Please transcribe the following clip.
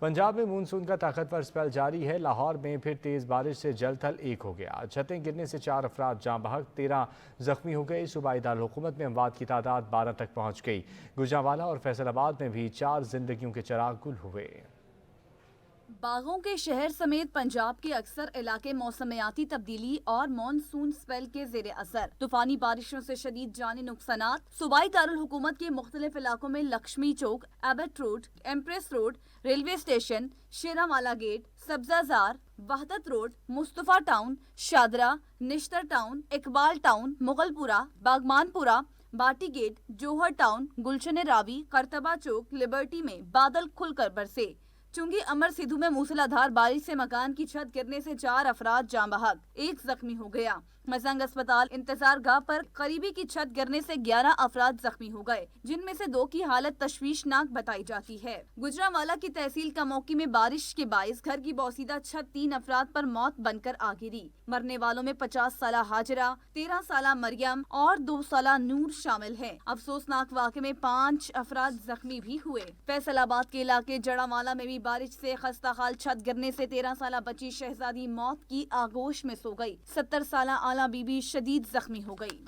पंजाब में मानसून का ताकतवर स्पेल जारी है। लाहौर में फिर तेज बारिश से जल थल एक हो गया। छतें गिरने से 4 अफराद जाँ बहक, 13 जख्मी हो गए। सूबाई दारुल हुकूमत में अमवात की तादाद 12 तक पहुँच गई। गुजरांवाला और फैसलाबाद में भी 4 जिंदगियों के चिराग गुल हुए। बागों के शहर समेत पंजाब के अक्सर इलाके मौसमियाती तब्दीली और मानसून स्पेल के जेर असर। तूफानी बारिशों से शदीद जानी नुकसानात। सूबाई दारुल हुकूमत के मुख्तलिफ इलाकों में Lakshmi Chowk, Abbott Road, Empress Road, railway station, Sheranwala Gate, Sabzazar, Wahdat Road, Mustafa Town, Shahdara, Nishtar Town, Iqbal Town, Mughalpura, Baghbanpura, Bhati Gate, Johar Town, Gulshan Ravi, Qurtaba Chowk, Liberty में बादल खुलकर बरसे। चुंगी अमर सिद्धू में मूसलाधार बारिश से मकान की छत गिरने से 4 अफराद जाँ बहक, 1 जख्मी हो गया। मसंग अस्पताल इंतजार गाह पर करीबी की छत गिरने से 11 अफराद जख्मी हो गए, जिनमें से 2 की हालत तशवीशनाक बताई जाती है। गुजरांवाला की तहसील कमौकी में बारिश के बाइस घर की बोसीदा छत 3 अफराद पर मौत बनकर आ गिरी। मरने वालों में 50 साला हाजरा, 13 साला मरियम और 2 साला नूर शामिल है। अफसोसनाक वाक़े में 5 अफराद जख्मी भी हुए। फैसलाबाद के इलाके जड़ावाला में भी बारिश से खस्ता हाल छत गिरने से 13 साला बच्ची शहजादी मौत की आगोश में सो गई। 70 साला आला बीबी शदीद जख्मी हो गई।